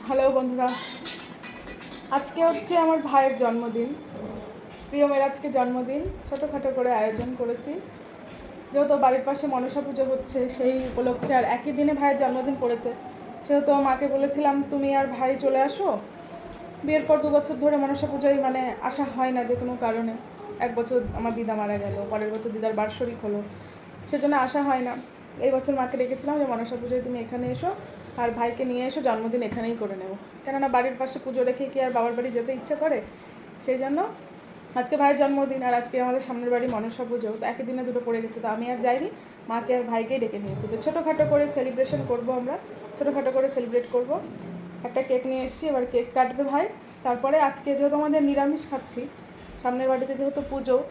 Hello বন্ধুরা, আজকে হচ্ছে আমার ভাইয়ের জন্মদিন। প্রিয়মের আজকে জন্মদিন, ছোটোখাটো করে আয়োজন করেছি। যেহেতু বাড়ির পাশে মনসা পুজো হচ্ছে, সেই উপলক্ষে আর একই দিনে ভাইয়ের জন্মদিন পড়েছে, সেহেতু মাকে বলেছিলাম তুমি আর ভাই চলে আসো। বিয়ের পর 2 বছর ধরে মনসা পুজোয় আসা হয় না যে কোনো কারণে। 1 বছর আমার দিদা মারা গেল, পরের বছর দিদার বার্ষরিক হলো, সেজন্য আসা হয় না। এই বছর মাকে ডেকেছিলাম যে মনসা পুজোয় তুমি এখানে এসো, আর ভাইকে নিয়ে এসো, জন্মদিন এখানেই করে নেব। কেননা বাড়ির পাশে পুজো রেখে কি আর বাবার বাড়ি যেতে ইচ্ছে করে? সেই জন্য আজকে ভাইয়ের জন্মদিন, আর আজকে আমাদের সামনের বাড়ি মনসা পুজো, তো একই দিনে দুটো পড়ে গেছে। তো আমি আর যাইনি, মাকে আর ভাইকেই ডেকে নিয়েছি। তো ছোটোখাটো করে সেলিব্রেশন করব, আমরা ছোটোখাটো করে সেলিব্রেট করব। একটা কেক নিয়ে এসেছি, এবার কেক কাটবে ভাই। তারপরে আজকে যেহেতু আমাদের নিরামিষ খাচ্ছি, সামনের বাড়িতে যেহেতু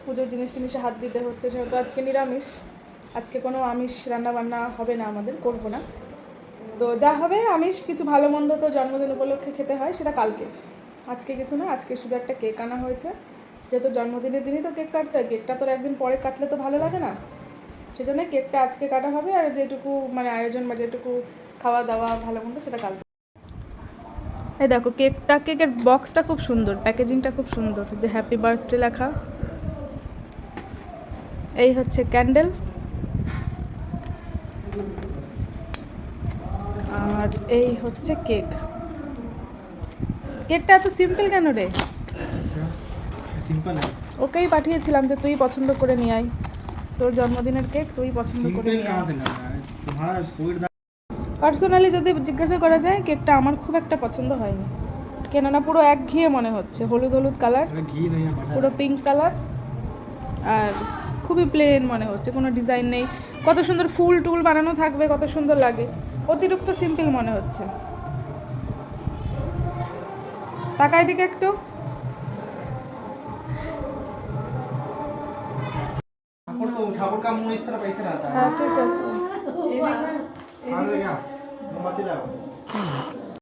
পুজোর জিনিসে হাত দিতে হচ্ছে, সেহেতু আজকে নিরামিষ। আজকে কোনো আমিষ রান্নাবান্না হবে না, আমাদের করবো না। তো যা হবে আমিষ কিছু ভালো মন্দ তো জন্মদিন উপলক্ষে খেতে হয়, সেটা কালকে। আজকে কিছু না, আজকে শুধু একটা কেক আনা হয়েছে। যেহেতু জন্মদিনের দিনই তো কেক কাটতে হয়, কেকটা তো একদিন পরে কাটলে তো ভালো লাগে না, সেজন্য কেকটা আজকে কাটা হবে। আর যেটুকু আয়োজন বা যেটুকু খাওয়া দাওয়া ভালো মন্দ সেটা কালকে। এই দেখো কেকের বক্সটা খুব সুন্দর, প্যাকেজিংটা খুব সুন্দর, যে হ্যাপি বার্থডে লেখা। এই হচ্ছে ক্যান্ডেল, আর এই হচ্ছে কেক। কেকটা এত সিম্পল কেন রে? সিম্পল ওকেই পাঠিয়েছিলাম যে তুই পছন্দ করে নিয়ে আয়, তোর জন্মদিনের কেক তুই পছন্দ করে নিয়ে আয়। পার্সোনালি যদি জিজ্ঞাসা করা যায়, কেকটা আমার খুব একটা পছন্দ হয়নি। কেননা পুরো একঘেয়ে মনে হচ্ছে, হলুদ হলুদ কালার, পুরো পিঙ্ক কালার, আর খুবই প্লেন মনে হচ্ছে, কোনো ডিজাইন নেই। কত সুন্দর ফুল টুল বানানো থাকবে, কত সুন্দর লাগে, অতিরিক্ত সিম্পল মনে হচ্ছে। তাকায় দিকে একটু। ठाकुर का मुंह इस तरफ ऐसे रहता है। হ্যাঁ ঠিক আছে। खाने लगे आप मोमबत्ती लाओ।